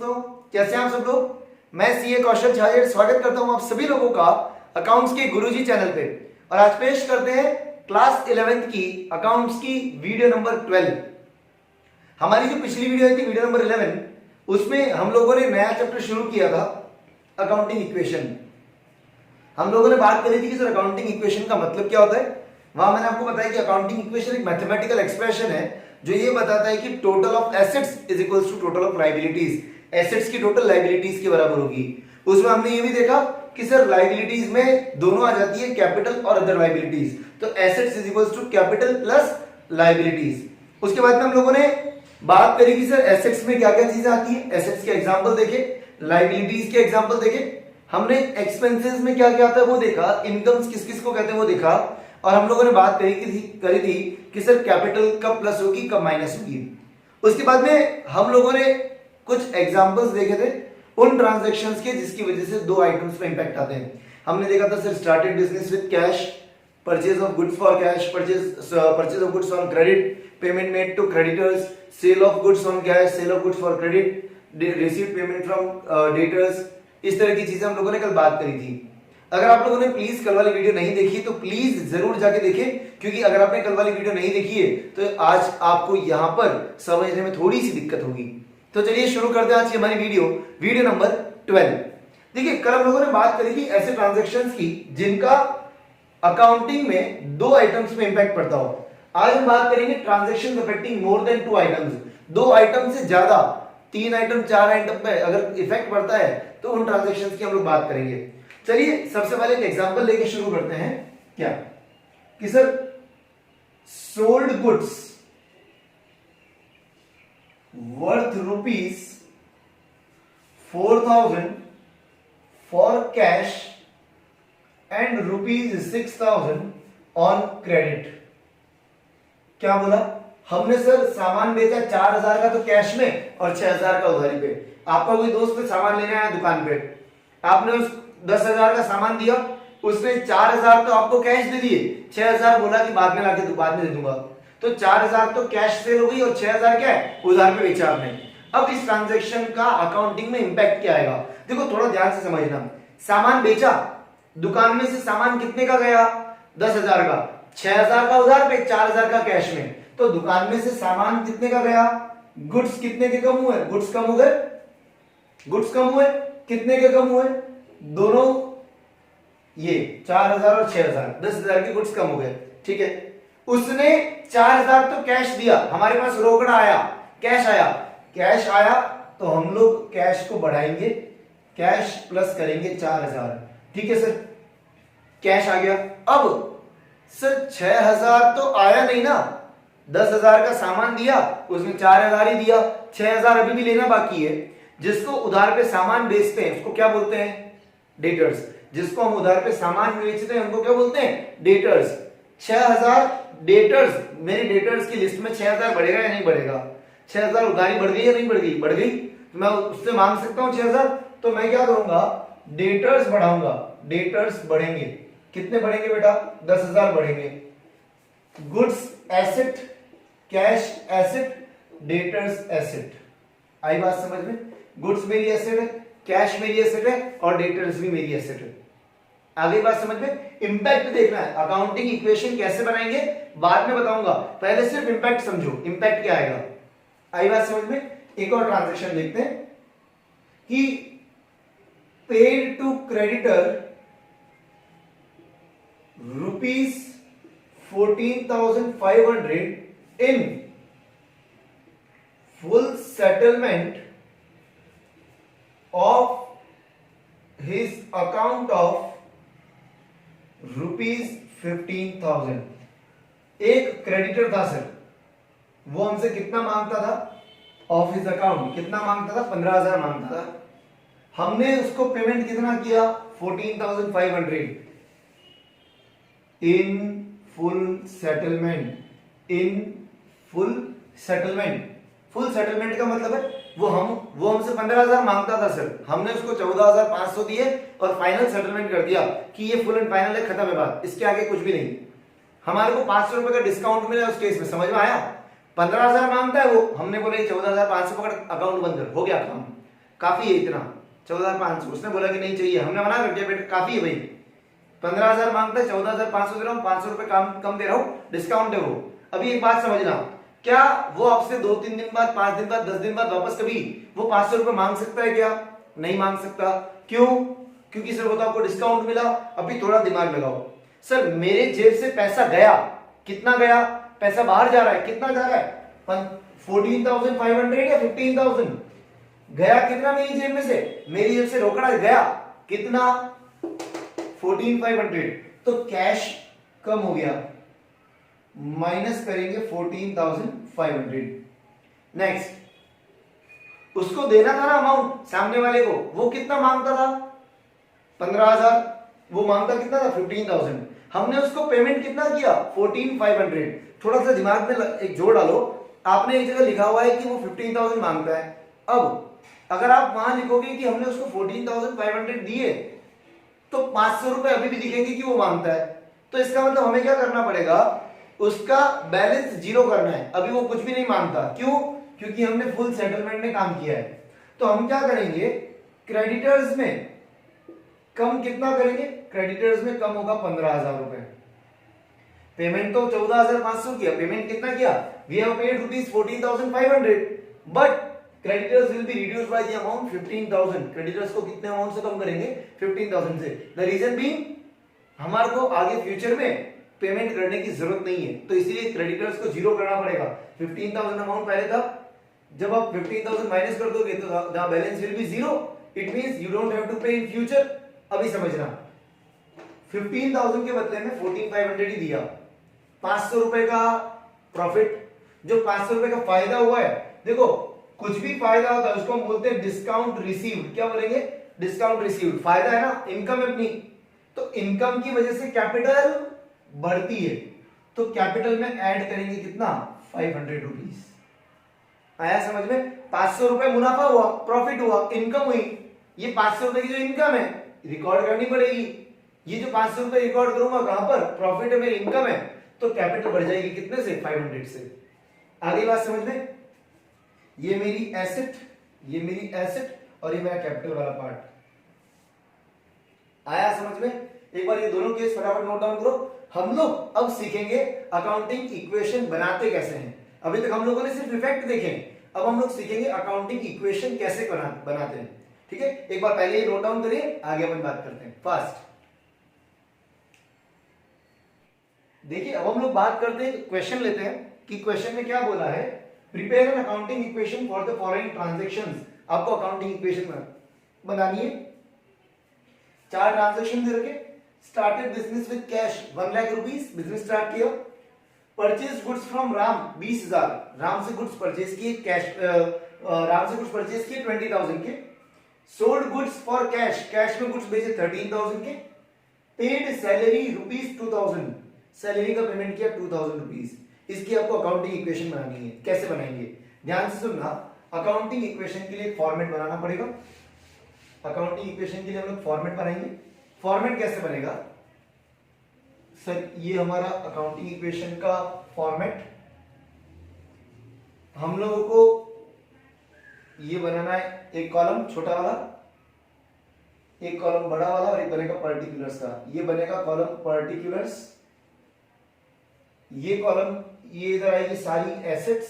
दोस्तों, कैसे हैं आप सब लोग। मैं सीए कौशल झा स्वागत करता हूं आप सभी लोगों का अकाउंट्स के गुरुजी चैनल पे। और आज पेश करते हैं क्लास 11th की अकाउंट्स की वीडियो नंबर 12। हमारी जो पिछली वीडियो थी वीडियो नंबर 11, उसमें हम लोगों ने नया चैप्टर शुरू किया था अकाउंटिंग इक्वेशन। हम लोगों ने बात करी थी कि सर अकाउंटिंग इक्वेशन का मतलब क्या होता है। वहां मैंने आपको बताया कि अकाउंटिंग इक्वेशन एक मैथमेटिकल एक्सप्रेशन है जो ये बताता है कि total of assets is equals to total of liabilities. Assets की टोटल लायबिलिटीज के बराबर होगी। उसमें हमने ये भी देखा कि सर लायबिलिटीज में दोनों आ जाती है, कैपिटल और अदर लायबिलिटीज। तो assets is equals to capital plus liabilities. उसके बाद में हम लोगों ने बात करी कि सर एसेट्स में क्या क्या चीजें आती है। एसेट्स के एग्जाम्पल देखे, लायबिलिटीज के एग्जाम्पल देखे, हमने एक्सपेंसेस में क्या क्या आता है वो देखा, इनकम्स किस किस को कहते हैं वो देखा। और हम लोगों ने बात करी थी कि सर कैपिटल कब प्लस होगी कब माइनस होगी। उसके बाद में हम लोगों ने कुछ एग्जांपल्स देखे थे उन ट्रांजैक्शंस के जिसकी वजह से दो आइटम्स पे इंपैक्ट आते हैं। हमने देखा था sir started business with cash, purchase of goods for cash, purchase of goods on credit, payment made to creditors, sale of goods on cash, sale of goods for credit, received payment from debtors. इस तरह की चीजें हम लोगों ने कल बात करी थी। अगर आप लोगों ने प्लीज कल वाली वीडियो नहीं देखी तो प्लीज जरूर जाके देखें, क्योंकि अगर आपने कल वाली वीडियो नहीं देखी है तो आज आपको यहां पर समझने में थोड़ी सी दिक्कत होगी। तो चलिए शुरू करते हैं आज की हमारी वीडियो नंबर 12। देखिए कल हम लोगों ने बात करी थी ऐसे ट्रांजैक्शंस की जिनका अकाउंटिंग में दो आइटम्स में इंपैक्ट पड़ता हो। आज हम बात करेंगे transactions affecting more than two items. दो आइटम से ज्यादा, 3 आइटम 4 आइटम पे अगर इफेक्ट पड़ता है तो उन ट्रांजैक्शंस की हम लोग बात करेंगे। चलिए सबसे पहले एक एग्जांपल लेके शुरू करते हैं। क्या कि sir sold goods worth ₹4,000 for cash and ₹6,000 on credit. क्या बोला हमने सर, सामान बेचा 4,000 का तो कैश में और 6,000 का उधारी पे। आपका कोई दोस्त सामान लेने आया दुकान पे, आपने उस 10,000 का सामान दिया, उसने 4,000 तो आपको कैश दे दिए, 6,000 बोला कि बाद में लाके बाद में दे दूंगा। तो 4,000 तो कैश सेल हो गई और 6,000 क्या है, उधार पे बेचा आपने। अब इस ट्रांजैक्शन का अकाउंटिंग में इंपैक्ट क्या आएगा, देखो थोड़ा ध्यान से समझना। सामान बेचा, दुकान में से सामान कितने का गया, 10,000 का, 6,000 का उधार पे, 4,000 का कैश में। तो दुकान में से सामान कितने का गया, गुड्स कितने के कम हुए, गुड्स कम हो गए, गुड्स कम हुए, कितने के कम हुए, दोनों ये 4,000 और 6,000, 10,000 के गुड्स कम हो गए। ठीक है, उसने 4,000 तो कैश दिया, हमारे पास रोकड़ा आया, कैश आया, कैश आया तो हम लोग कैश को बढ़ाएंगे, कैश प्लस करेंगे 4,000। ठीक है सर, कैश आ गया। अब सर 6,000 तो आया नहीं ना, 10,000 का सामान दिया, उसने 4,000 ही दिया, 6,000 अभी भी लेना बाकी है। जिसको उधार पे सामान बेचते हैं उसको क्या बोलते हैं, डेटर्स। जिसको हम उधार पे सामान बेचते हैं उनको क्या बोलते हैं, डेटर्स। 6,000 डेटर्स, मेरे डेटर्स की लिस्ट में 6,000 बढ़ेगा या नहीं बढ़ेगा, 6,000 उधारी बढ़ गई या नहीं बढ़ गई, बढ़ गई, तो मैं उससे मांग सकता हूं 6,000। तो मैं क्या करूंगा, डेटर्स बढ़ाऊंगा, डेटर्स बढ़ेंगे, कितने बढ़ेंगे बेटा, 10,000 बढ़ेंगे। Goods asset, cash asset, debtors asset. आई बात समझ में, गुड्स मेरी एसेट है, कैश मेरी एसेट है और डेटर्स भी मेरी एसेट है। आगे बात समझ में, इंपैक्ट देखना है। अकाउंटिंग इक्वेशन कैसे बनाएंगे बाद में बताऊंगा, पहले सिर्फ इंपैक्ट समझो, इंपैक्ट क्या आएगा। आई बात समझ में। एक और ट्रांजैक्शन देखते हैं कि paid to creditor ₹14,500 in full settlement of his account of ₹15,000। एक क्रेडिटर था सर, वो हमसे कितना मांगता था, ऑफ हिज अकाउंट कितना मांगता था, 15,000 मांगता था। हमने उसको पेमेंट कितना किया, 14,500 in full settlement. In full settlement, full settlement का मतलब है वो हमसे 15,000 मांगता था सर, हमने उसको 14,500 दिए और फाइनल सेटलमेंट कर दिया कि ये फुल एंड फाइनल है, खत्म है बात, इसके आगे कुछ भी नहीं। हमारे को 500 रुपए का डिस्काउंट मिला उस केस में, समझ में आया। 15,000 मांगता है वो, हमने बोला 14,500 पकड़, अकाउंट बंद कर, हो गया काम। काफी है इतना 14,500। उसने बोला कि नहीं चाहिए, हमने मना कर दिया बेटा काफी है भाई, 15,000 मांगता है, 14,500 दे रहा हूँ, 500 रुपए कम दे रहा हूँ, डिस्काउंट है वो। अभी एक बात समझना, क्या वो आपसे 2-3 दिन बाद, 5 दिन बाद, 10 दिन बाद वापस कभी वो 500 रुपए मांग सकता है क्या? नहीं मांग सकता। क्यों? क्योंकि सर वो तो आपको डिस्काउंट मिला। अभी थोड़ा दिमाग लगाओ, सर मेरे जेब से पैसा गया, कितना गया? पैसा बाहर जा रहा है, कितना जा रहा है? 14,500 या 15,000 गया? कितना मेरी जेब में से? मेरी जेब से रोकड़ा गया कितना? 14,500। तो कैश कम हो गया, माइनस करेंगे 14,500। नेक्स्ट, उसको देना था ना अमाउंट सामने वाले को, वो कितना मांगता था? 15,000। वो मांगता कितना था? 15,000। हमने उसको पेमेंट कितना किया? 14,500। थोड़ा सा दिमाग में एक जोड़ डालो, आपने एक जगह लिखा हुआ है कि वो 15,000 मांगता है। अब अगर आप वहां लिखोगे कि हमने उसको 14,500 दिए, तो 500 रुपए अभी भी दिखेंगे कि वो मांगता है। तो इसका मतलब हमें क्या करना पड़ेगा? उसका बैलेंस जीरो करना है। अभी वो कुछ भी नहीं मांगता, क्यों? क्योंकि हमने फुल सेटलमेंट में काम किया है। तो हम क्या करेंगे? क्रेडिटर्स में कम कितना करेंगे? क्रेडिटर्स में कम होगा 15,000 रुपए। पेमेंट तो 14,500 किया, पेमेंट कितना किया? We have paid rupees 14,500, but creditors will be reduced by the amount 15,000। creditors को कितने अमाउंट से कम करेंगे? 15,000 से। the reason being, हमारे को आगे फ्यूचर में पेमेंट करने की जरूरत नहीं है, तो इसीलिए क्रेडिटर्स को जीरो करना पड़ेगा। 15,000 अमाउंट पहले था, जब आप 15,000 माइनस कर दोगे तो the balance will be zero. It means you don't have to pay in future. अभी समझना, 15,000 के बदले में 14,500 ही दिया, 500 रुपए का प्रॉफिट, जो 500 रुपए का फायदा हुआ है। देखो, कुछ भी फायदा होता है उसको हम बोलते हैं डिस्काउंट रिसीव्ड। क्या बोलेंगे? Discount received. फायदा है ना, इनकम है अपनी, तो इनकम की वजह से कैपिटल बढ़ती है, तो कैपिटल में ऐड करेंगे कितना? 500 रुपीज। आया समझ में? 500 रुपए मुनाफा हुआ, प्रॉफिट हुआ, इनकम हुई। ये 500 रुपए की जो इनकम है रिकॉर्ड करनी पड़ेगी। ये जो 500 रुपए रिकॉर्ड करूंगा कहां पर? प्रॉफिट है, मेरी इनकम है, तो कैपिटल बढ़ जाएगी कितने से? 500 से। आगे बात समझ में? ये मेरी एसेट, ये मेरी एसेट, और ये मेरा कैपिटल वाला पार्ट। आया समझ में? एक बार ये दोनों केस फटाफट नोट डाउन करो। हम लोग अब सीखेंगे अकाउंटिंग इक्वेशन बनाते कैसे हैं। अभी तक हम लोगों ने सिर्फ इफेक्ट देखे, अब हम लोग सीखेंगे अकाउंटिंग इक्वेशन कैसे बनाते हैं। ठीक है, एक बार पहले ये नोट डाउन करिए, आगे अपन बात करते हैं। फर्स्ट देखिए, अब हम लोग बात करते हैं, क्वेश्चन लेते हैं कि क्वेश्चन में क्या बोला है। Prepare an accounting equation for the following transactions. आपको अकाउंटिंग इक्वेशन बनानी है। 4 ट्रांजैक्शन दे रखे। Started business with cash 1 lakh rupees, business start किया। Purchase goods from Ram 20,000, Ram से गुड्स परचेज किए, कैश राम से गुड्स परचेज किए 20,000 के। Sold goods for cash, cash में गुड्स बेचे 13,000 के। पेड सैलरी रुपीज 2,000, सैलरी का पेमेंट किया 2,000 रुपीज। इसकी आपको अकाउंटिंग इक्वेशन बनानी है। कैसे बनाएंगे? ध्यान से सुनना। अकाउंटिंग इक्वेशन के लिए फॉर्मेट बनाना पड़ेगा। अकाउंटिंग इक्वेशन के लिए हम लोग फॉर्मेट बनाएंगे। फॉर्मेट कैसे बनेगा? सर ये हमारा अकाउंटिंग इक्वेशन का फॉर्मेट, हम लोगों को ये बनाना है। एक कॉलम छोटा वाला, एक कॉलम बड़ा वाला, और एक बनेगा पर्टिकुलर्स का। ये बनेगा कॉलम पर्टिकुलर्स, ये कॉलम, ये इधर आएगी सारी एसेट्स,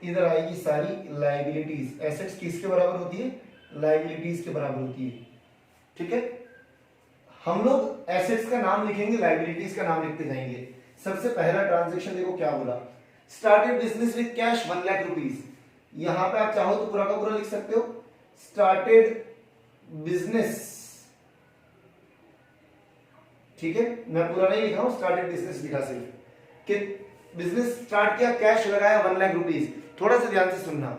इधर आएगी सारी लायबिलिटीज। एसेट्स किसके बराबर होती है? लायबिलिटीज के बराबर होती है। ठीक है, हम लोग एसेट्स का नाम लिखेंगे, लायबिलिटीज का नाम लिखते जाएंगे। सबसे पहला ट्रांजैक्शन देखो क्या बोला। Started business with cash 1 lakh rupees. यहां पे आप चाहो तो पूरा का पूरा लिख सकते हो, स्टार्टेड बिजनेस। ठीक है, मैं पूरा नहीं लिखा हूं, स्टार्टेड बिजनेस लिखा सिर्फ कि बिजनेस स्टार्ट किया, कैश लगाया 1 लाख रुपीज। थोड़ा सा ध्यान से सुनना।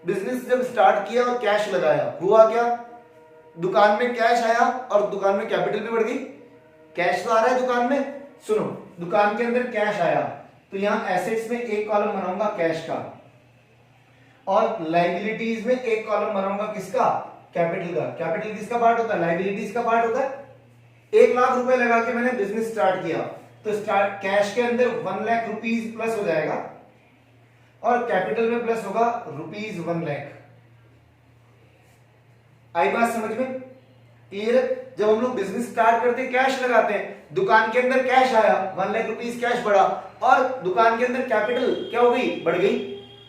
बिजनेस जब स्टार्ट किया और कैश लगाया, हुआ क्या? दुकान में कैश आया और दुकान में कैपिटल भी बढ़ गई। कैश तो आ रहा है दुकान में, सुनो, दुकान के अंदर कैश आया तो यहां एसेट्स में एक कॉलम बनाऊंगा कैश का, और लायबिलिटीज में एक कॉलम बनाऊंगा किसका? कैपिटल का। कैपिटल किसका पार्ट होता है? लायबिलिटीज का पार्ट होता है। 1 लाख रुपए लगा के मैंने बिजनेस स्टार्ट किया, तो स्टार्ट कैश के अंदर 1 लाख रुपीज प्लस हो जाएगा, और कैपिटल में प्लस होगा रुपीज 1 लाख। आई बात समझ में? क्लियर है? जब हम लोग बिजनेस स्टार्ट करते हैं कैश लगाते हैं, दुकान के अंदर कैश आया, 1 लाख रुपीस कैश बढ़ा, और दुकान के अंदर कैपिटल क्या हो गई, बढ़ गई।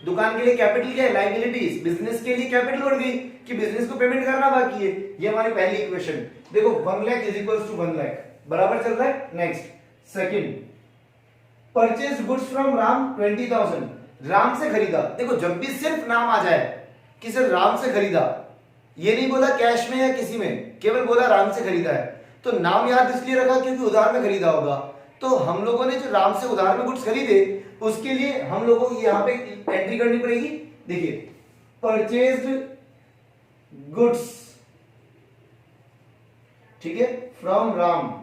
दुकान के लिए कैपिटल क्या है, लायबिलिटीज। बिजनेस के लिए कैपिटल बढ़ गई कि बिजनेस को पेमेंट करना बाकी है। ये हमारी पहली इक्वेशन। देखो 1 lakh is equal to 1 lakh, बराबर चल रहा है। Next second, purchase goods from Ram 20,000, Ram से खरीदा। देखो जब भी सिर्फ नाम आ जाए कि सर राम से खरीदा, ये नहीं बोला कैश में या किसी में, केवल बोला राम से खरीदा है, तो नाम याद इसलिए रखा क्योंकि उधार में खरीदा होगा। तो हम लोगों ने जो राम से उधार में गुड्स खरीदे, उसके लिए हम लोगों को यहाँ पे एंट्री करनी पड़ेगी। देखिए परचेज्ड गुड्स, ठीक है, फ्रॉम राम,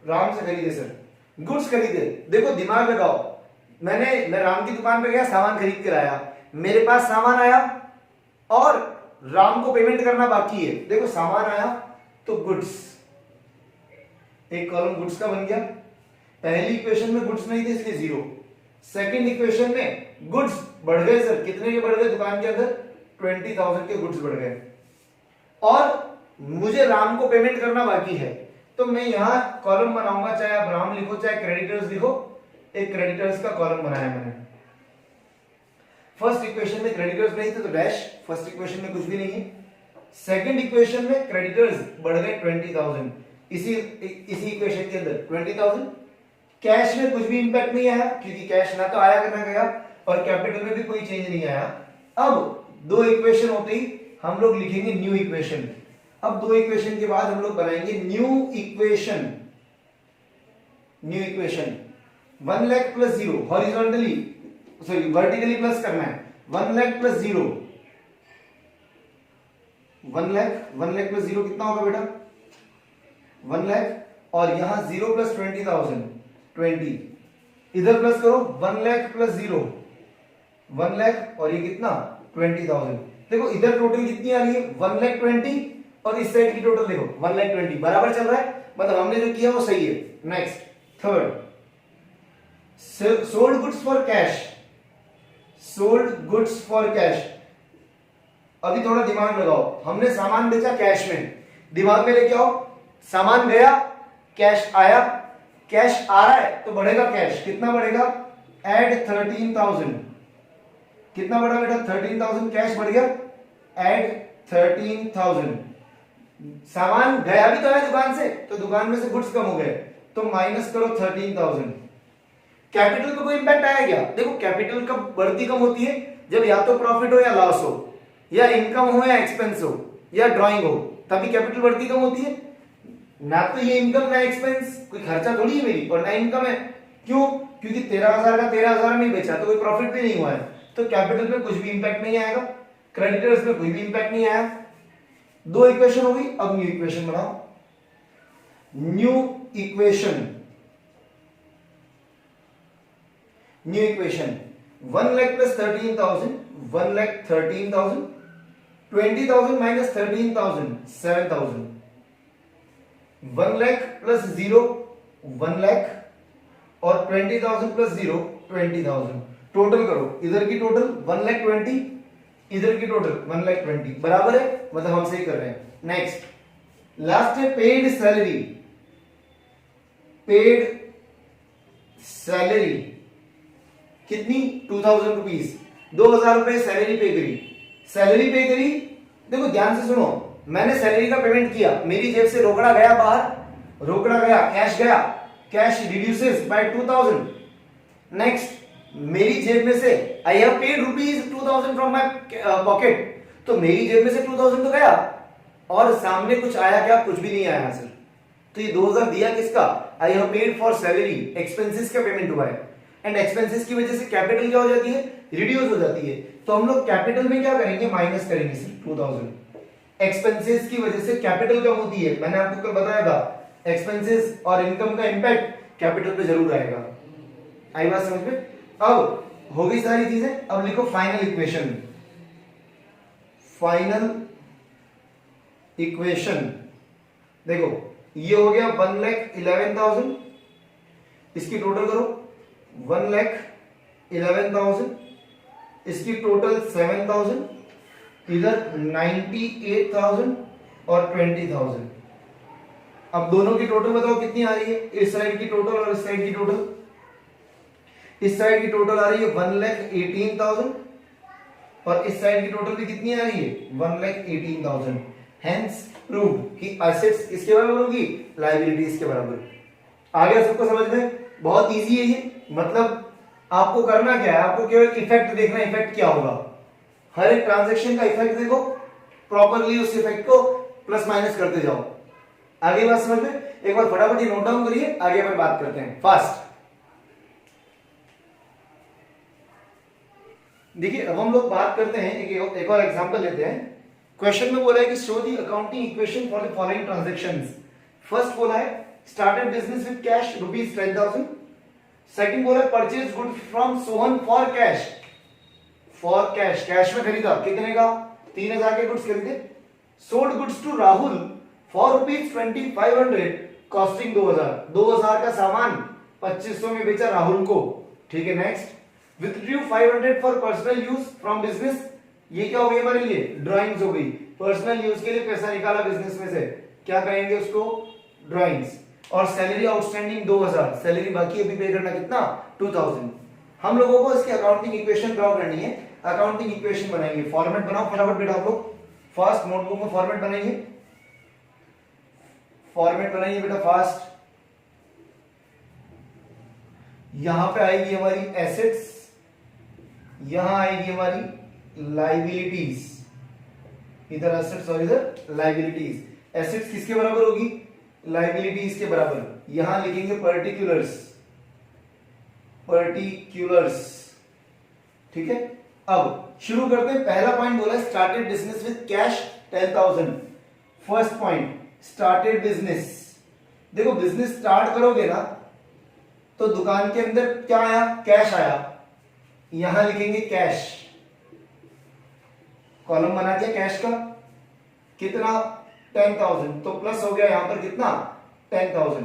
राम से खरीदे सर, गुड्स खरीदे। देखो दिमाग लगाओ, मैं राम की दुकान पे गया, सामान खरीद कर आया, मेरे पास सामान आया और राम को पेमेंट करना बाकी है। देखो सामान आया तो गुड्स, एक कॉलम गुड्स का बन गया। पहली इक्वेशन में गुड्स नहीं थे इसलिए 0। सेकंड इक्वेशन में गुड्स बढ़ गए सर, कितने के बढ़ गए, दुकान के अंदर 20,000 के गुड्स बढ़ गए, और मुझे राम को पेमेंट करना बाकी है। तो मैं यहां कॉलम बनाऊंगा, चाहे आप राम लिखो चाहे क्रेडिटर्स लिखो, एक क्रेडिटर्स का कॉलम बनाया मैंने। फर्स्ट इक्वेशन में क्रेडिटर्स नहीं थे तो डैश, फर्स्ट इक्वेशन में कुछ भी नहीं है। सेकंड इक्वेशन में क्रेडिटर्स बढ़ गए 20,000, इसी इक्वेशन के अंदर 20,000। कैश में कुछ भी इंपैक्ट नहीं आया क्योंकि कैश ना तो आया ना गया, और कैपिटल में भी कोई चेंज नहीं आया। अब दो इक्वेशन होते ही हम लोग लिखेंगे न्यू इक्वेशन। अब दो इक्वेशन के बाद हम लोग बनाएंगे new equation. New equation 1 lakh plus 0 horizontally, sorry vertically plus करना है। 1 लाख प्लस 0, 1 लाख प्लस 0 कितना होगा बेटा, 1 लाख, और यहां 0 प्लस 20,000 20, इधर प्लस करो 1 लाख प्लस 0 1 लाख, और ये कितना 20,000। देखो इधर टोटल कितनी आ रही है 1 लाख 20, और इस साइड की टोटल देखो 1 लाख 20, बराबर चल रहा है, मतलब हमने जो किया वो सही है। Next third, sold goods for cash, sold goods for cash. अभी थोड़ा दिमाग लगाओ, हमने सामान बेचा कैश में, दिमाग में लेके आओ, सामान गया कैश आया, कैश आ रहा है तो बढ़ेगा कैश, कितना बढ़ेगा, ऐड 13,000, कितना बढ़ा बेटा 13,000, कैश बढ़ गया, ऐड 13,000। सामान गया भी तो है दुकान से, तो दुकान में से गुड्स कम हो गए, तो माइनस करो 13,000। कैपिटल को कोई इंपैक्ट आया क्या, देखो कैपिटल कब बढ़ती कम होती है, जब या तो प्रॉफिट हो या लॉस हो, या इनकम हो या एक्सपेंस हो या ड्राइंग हो, तभी कैपिटल बढ़ती कम होती है। ना तो ये इनकम ना एक्सपेंस, कोई खर्चा थोड़ी है मेरी, और ना इनकम है। क्यों, क्योंकि 13,000 का 13,000 में बेचा तो कोई प्रॉफिट भी नहीं हुआ है, तो कैपिटल पे कुछ भी इंपैक्ट नहीं आएगा, क्रेडिटर्स पे कोई भी इंपैक्ट नहीं आया। दो इक्वेशन हो गई, अब न्यू इक्वेशन बनाओ। New equation, new equation 1 lakh plus 13,000, 1 lakh 13,000, 20,000 minus 13,000 7,000, 1 lakh plus 0 1 lakh, और 20,000 प्लस 0 20,000। टोटल करो, इधर की टोटल 1 लाख 20, इधर की टोटल 1 लाख 20, बराबर है, मतलब हम सही कर रहे हैं। नेक्स्ट लास्ट है पेड सैलरी, पेड सैलरी कितनी 2,000 रुपीज, 2,000 रुपए सैलरी पे करी, सैलरी पे करी। देखो ध्यान से सुनो, मैंने सैलरी का पेमेंट किया, मेरी जेब से रोकड़ा गया बाहर, रोकड़ा गया, कैश गया, कैश रिड्यूसेस बाय 2,000। नेक्स्ट मेरी जेब में से I have paid rupees 2,000 from my pocket, तो मेरी जेब में से 2,000 तो गया, और सामने कुछ आया क्या, कुछ भी नहीं आया सर, तो ये 2,000 दिया किसका, I have paid for salary, expenses का पेमेंट हुआ है, एंड एक्सपेंसेस की वजह से कैपिटल क्या हो जाती है, रिड्यूस हो जाती है, तो हम लोग कैपिटल में क्या करेंगे, माइनस करेंगे सिर्फ 2,000। एक्सपेंसेस की वजह से कैपिटल कम होती है, मैंने आपको कल बताया था, एक्सपेंसेस और इनकम का इंपैक्ट कैपिटल पे जरूर आएगा। आई बात समझ में? अब हो गई सारी चीजें, अब लिखो फाइनल इक्वेशन। फाइनल इक्वेशन देखो, ये हो गया 1,11,000, इसकी टोटल करो 1,11,000, इसकी टोटल 7,000, इधर 98,000 और 20,000। अब दोनों की टोटल बताओ कितनी आ रही है, इस साइड की टोटल और इस साइड की टोटल। इस साइड की टोटल आ रही है 1,18,000 और इस साइड की टोटल भी कितनी आ रही है 1,18,000। हेंस प्रूव कि एसेट्स किसके बराबर होगी, लायबिलिटीज के बराबर। आ गया सबको समझ में? बहुत इजी है ये। मतलब आपको करना क्या है, आपको केवल इफेक्ट देखना, इफेक्ट क्या होगा। हर एक ट्रांजैक्शन का इफेक्ट देखो, प्रॉपरली उस इफेक्ट को प्लस माइनस करते जाओ। आगे बात समझ में? एक बार फटाफट ये नोट डाउन करिए, आगे अपन बात करते हैं फास्ट। देखिए अब हम लोग बात करते हैं, एक और एग्जांपल लेते हैं। क्वेश्चन में बोला है कि show the accounting equation for the following transactions. First बोला है started business with cash ₹10,000। Second बोला है purchase good from Sohan for cash. For cash, cash में खरीदा, कितने का? 3,000 के गुड्स खरीदे। Sold goods to Rahul for ₹2,500 costing 2,000। 2,000 का सामान 2,500 में बेचा राहुल को। ठीक है, next withdrew 500 for personal use from business. ये क्या हो गई हमारे लिए? ड्राइंग्स हो गई। पर्सनल यूज के लिए पैसा निकाला बिजनेस में से, क्या कहेंगे उसको? ड्राइंग्स। और सैलरी आउटस्टैंडिंग 2,000, सैलरी बाकी अभी पे करना कितना? 2,000। हम लोगों को इसकी अकाउंटिंग इक्वेशन ड्रॉ करनी है। अकाउंटिंग इक्वेशन बनाएंगे, फॉर्मेट बनाओ फटाफट बेटा आप लोग। फास्ट नोटबुक में फॉर्मेट बनाइए, फॉर्मेट बनाइए बेटा फास्ट। यहां पे आएगी हमारी एसेट्स, यहां आएगी हमारी लाइबिलिटीज। इधर एसेट्स और इधर लाइबिलिटीज। एसेट्स किसके बराबर होगी? लाइबिलिटीज के बराबर। यहां लिखेंगे पर्टिकुलर्स, पर्टिकुलर्स। ठीक है, अब शुरू करते हैं। पहला पॉइंट बोला started business with cash 10,000। First point started business. देखो बिजनेस स्टार्ट करोगे ना तो दुकान के अंदर क्या आया? कैश आया। यहां लिखेंगे कैश, कॉलम बना दिया कैश का। कितना? 10,000। तो प्लस हो गया यहां पर कितना? 10,000।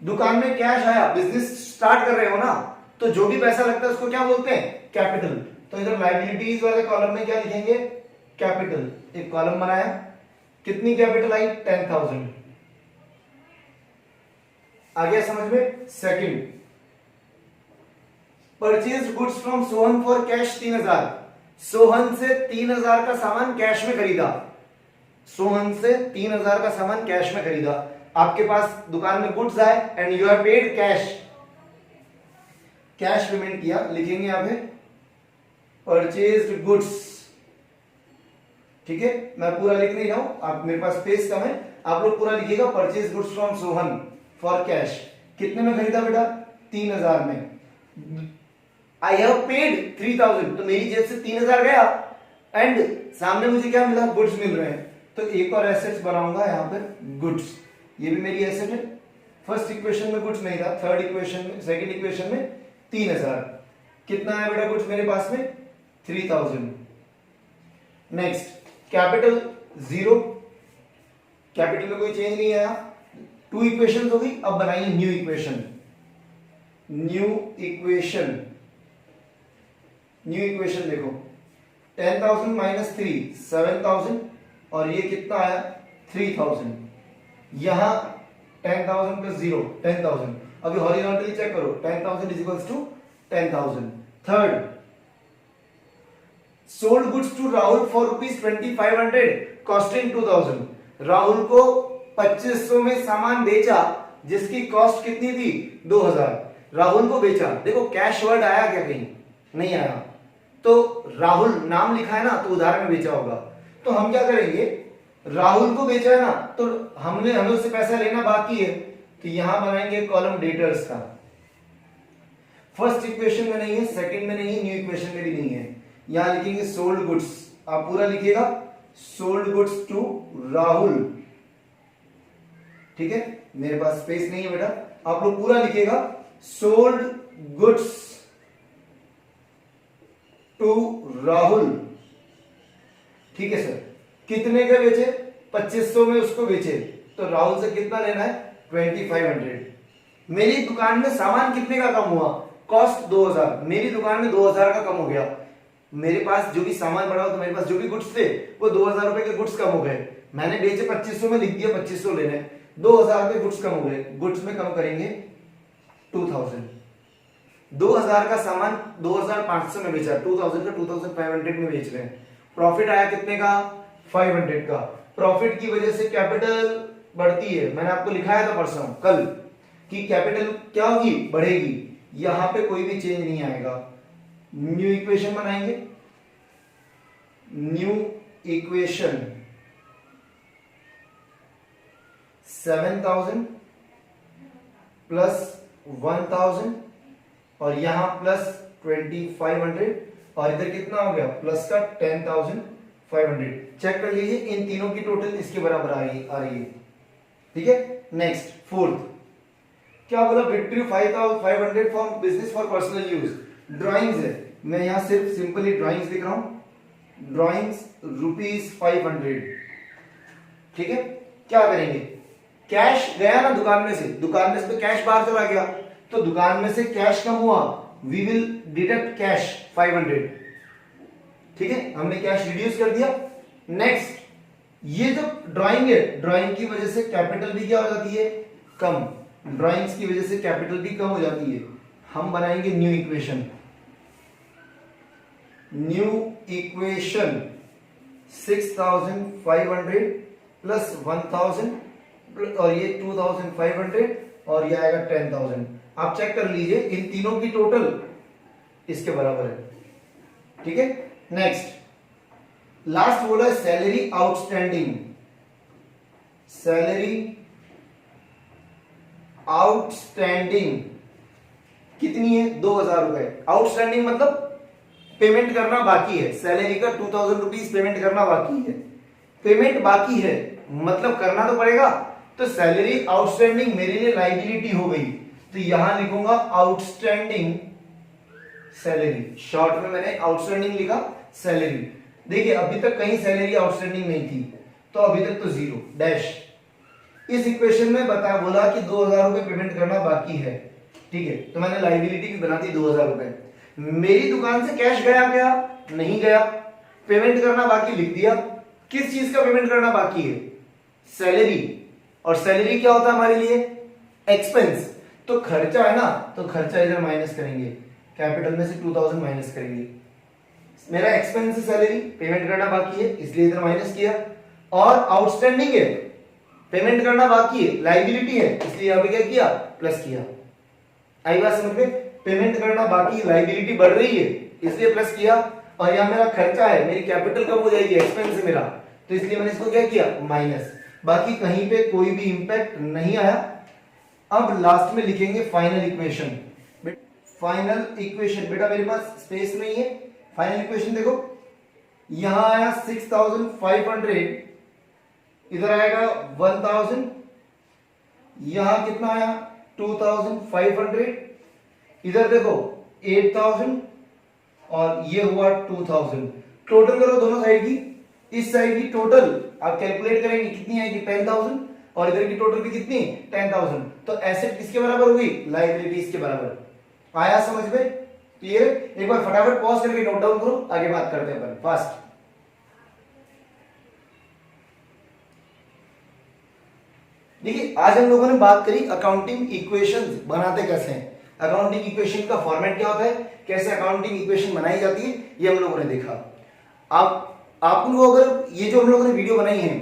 दुकान में कैश आया, बिजनेस स्टार्ट कर रहे हो ना, तो जो भी पैसा लगता है उसको क्या बोलते हैं? कैपिटल। तो इधर लायबिलिटीज वाले कॉलम में क्या लिखेंगे? कैपिटल। एक कॉलम बनाया, कितनी कैपिटल आई? 10,000। आ गया समझ में? Second purchase goods from Sohan for cash 3,000। Sohan से 3,000 का सामान कैश में खरीदा। सोहन से 3,000 का सामान कैश में खरीदा। आपके पास दुकान में गुड्स आए and you have paid cash. Cash payment किया, लिखेंगे यहां पे परचेज्ड गुड्स। ठीक है, मैं पूरा लिख नहीं रहा हूं, आप मेरे पास स्पेस कम है, आप लोग पूरा लिखिएगा। Purchase goods from Sohan for cash. कितने में खरीदा बेटा? 3,000 में। आई हैव पेड 3,000, तो मेरी जेब से 3,000 गया एंड सामने मुझे क्या मिला? गुड्स मिल रहे हैं। तो एक और एसेट्स बनाऊंगा यहां पर, गुड्स। ये भी मेरी एसेट है। फर्स्ट इक्वेशन में गुड्स नहीं था, थर्ड इक्वेशन में, सेकंड इक्वेशन में 3,000। कितना है बेटा गुड्स मेरे पास में? 3,000। नेक्स्ट कैपिटल 0, कैपिटल में कोई चेंज नहीं आया। 2 इक्वेशन हो गई। अब बनाइए new equation. New equation, new equation देखो 10,000 माइनस 3 7,000 और ये कितना आया? 3,000। यहां 10,000 प्लस 0 10,000। अभी हॉरिजॉन्टली चेक करो, 10,000 is equals to 10,000। Third sold goods to Rahul for ₹2,500 costing 2,000। Rahul को 2,500 में सामान बेचा जिसकी कॉस्ट कितनी थी? 2,000। राहुल को बेचा। देखो कैश वर्ड आया क्या? कहीं नहीं आया। तो राहुल नाम लिखा है ना, तो उधार में बेचा होगा। तो हम क्या करेंगे? राहुल को बेचा है ना, तो हमें उससे पैसा लेना बाकी है, तो यहां बनाएंगे कॉलम डेटर्स का। फर्स्ट इक्वेशन में नहीं है, सेकंड में नहीं है, न्यू इक्वेशन में भी नहीं है। यहां लिखेंगे सोल्ड गुड्स। आप पूरा लिखिएगा, सोल्ड गुड्स टू राहुल। ठीक है, मेरे पास स्पेस नहीं है बेटा, आप लोग पूरा लिखिएगा, सोल्ड गुड्स टू राहुल। ठीक है सर। कितने के बेचे? 2,500 में उसको बेचे, तो राहुल से कितना लेना है? 2,500। मेरी दुकान में सामान कितने का कम हुआ? कॉस्ट 2,000। मेरी दुकान में 2,000 का कम हो गया। मेरे पास जो भी सामान पड़ा हो, तो मेरे पास जो भी गुड्स थे वो 2000 रुपए के गुड्स कम हो गए, मैंने बेचे 2500 में, लिख दिया 2500 लेने, 2000 के गुड्स कम हो गए, गुड्स में कम करेंगे 2000, 2000 का सामान 2500 में बेचा, 2000 का 2500 में बेच रहे हैं, प्रॉफिट आया कितने का, 500 का। प्रॉफिट की वजह से कैपिटल बढ़ती है, मैंने आपको लिखाया था परसों कल कि कैपिटल क्या होगी, बढ़ेगी, यहां पे कोई भी चेंज नहीं आएगा। न्यू इक्वेशन बनाएंगे, न्यू इक्वेशन 7000 प्लस 1000 और यहां प्लस 2500 और इधर कितना हो गया, प्लस का 10500। चेक कर लीजिए, इन तीनों की टोटल इसके बराबर आ रही है, ठीक है। नेक्स्ट फोर्थ क्या बोला, victory 5500 for business for personal use, drawings है, मैं यहां सिर्फ सिंपली ड्राइंग्स लिख रहा हूं, ड्राइंग्स ₹500, ठीक है। क्या करेंगे, कैश गया ना दुकान में से तो कैश बाहर चला गया, तो दुकान में से कैश कम हुआ, वी विल डिडक्ट कैश 500, ठीक है, हमने कैश रिड्यूस कर दिया। नेक्स्ट ये जो ड्राइंग है, ड्राइंग की वजह से कैपिटल भी क्या हो जाती है, कम, ड्राइंग्स की वजह से कैपिटल भी कम हो जाती है। हम बनाएंगे new equation, new equation 6500 plus 1000 और ये 2500 और ये आएगा 10000। आप चेक कर लीजिए, इन तीनों की टोटल इसके बराबर है, ठीक है। नेक्स्ट लास्ट बोला है सैलरी आउटस्टैंडिंग, सैलरी आउटस्टैंडिंग कितनी है, 2000 रुपए। आउटस्टैंडिंग मतलब पेमेंट करना बाकी है, सैलरी का 2000 रुपीज पेमेंट करना बाकी है, पेमेंट बाकी है मतलब करना तो पड़ेगा, तो सैलरी आउटस्टैंडिंग मेरे लिए लाइबिलिटी हो गई, तो यहां लिखूंगा आउटस्टैंडिंग सैलरी, शॉर्ट में मैंने आउटस्टैंडिंग लिखा सैलरी। देखिए अभी तक कहीं सैलरी आउटस्टैंडिंग नहीं थी, तो अभी तक तो जीरो डैश। इस इक्वेशन में बोला कि 2000 रुपए पेमेंट करना बाकी है, ठीक है, तो मैंने लाइबिलिटी भी बना दी 2000 रुपए। मेरी दुकान से कैश गया नहीं गया, पेमेंट करना बाकी लिख दिया। किस चीज का पेमेंट करना बाकी है, सैलरी, और सैलरी क्या होता है हमारे लिए, एक्सपेंस, तो खर्चा है ना, तो खर्चा इधर माइनस करेंगे, कैपिटल में से 2000 माइनस करेंगे, मेरा एक्सपेंस है सैलरी, पेमेंट करना बाकी है इसलिए इधर माइनस किया, और आउटस्टैंडिंग है, पेमेंट करना बाकी है, लाइबिलिटी है, इसलिए यहां पे क्या किया, प्लस किया। आई बात समझ में, पेमेंट करना बाकी, लाइबिलिटी बढ़ रही है इसलिए प्लस किया, और यहां मेरा खर्चा है, मेरी कैपिटल कम हो जाएगी, एक्सपेंस है मेरा, तो इसलिए मैंने इसको क्या किया, माइनस। बाकी कहीं पे कोई भी इंपैक्ट नहीं आया। अब लास्ट में लिखेंगे फाइनल इक्वेशन, फाइनल इक्वेशन, बेटा मेरे पास स्पेस नहीं है, फाइनल इक्वेशन देखो, यहां आया 6500, इधर आएगा 1000, यहां कितना आया 2500, इधर देखो 8000 और ये हुआ 2000। टोटल करो दोनों साइड की, इस साइड की टोटल आप कैलकुलेट करेंगे कितनी आएगी 10000 और इधर की टोटल भी कितनी 10000, तो एसेट किसके बराबर होगी, लायबिलिटी इसके बराबर। आया समझ में, क्लियर। एक बार फटाफट पॉज करके नोट डाउन करो, आगे बात करते हैं अपन फास्ट। देखिए आज हम लोगों ने बात करी अकाउंटिंग इक्वेशंस बनाते कैसे हैं, अकाउंटिंग इक्वेशन का फॉर्मेट क्या होता है, कैसे अकाउंटिंग इक्वेशन बनाई जाती है, ये हम लोगों ने देखा। आप लोग अगर ये जो हम लोगों ने वीडियो बनाई है,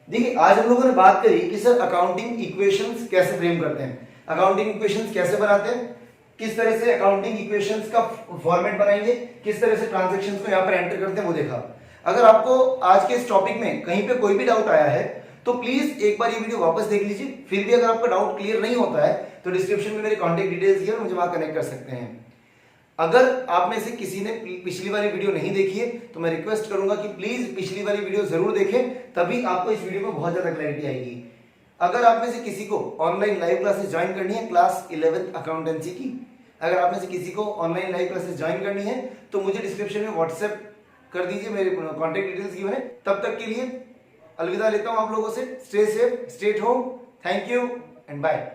देखिए आज हम लोगों ने बात करी कि सर अकाउंटिंग इक्वेशंस कैसे फ्रेम करते हैं, अकाउंटिंग इक्वेशंस कैसे बनाते हैं, किस तरह से अकाउंटिंग इक्वेशंस का फॉर्मेट बनाएंगे, किस तरह से ट्रांजैक्शंस को यहां पर एंटर करते हैं वो देखा। अगर आपको आज के इस टॉपिक में कहीं पे कोई भी डाउट आया है तो प्लीज एक बार ये वीडियो वापस देख लीजिए। फिर भी अगर आपका डाउट क्लियर नहीं होता है तो डिस्क्रिप्शन में मेरे कॉन्टेक्ट डिटेल्स दिए, मुझे वहां कनेक्ट कर सकते हैं। अगर आप में से किसी ने पिछली वाली वीडियो नहीं देखी है तो मैं रिक्वेस्ट करूंगा कि प्लीज पिछली वाली वीडियो जरूर देखें, तभी आपको इस वीडियो में बहुत ज्यादा क्लैरिटी आएगी। अगर आप में से किसी को ऑनलाइन लाइव क्लासेस ज्वाइन करनी है क्लास 11th अकाउंटेंसी की, अगर आप में से किसी को ऑनलाइन लाइव क्लासेस ज्वाइन करनी है तो मुझे डिस्क्रिप्शन में व्हाट्सएप कर दीजिए, मेरे कॉन्टेक्ट डिटेल्स गिवन है। तब तक के लिए अलविदा लेता हूं आप लोगों से, stay safe, stay at home, thank you and bye.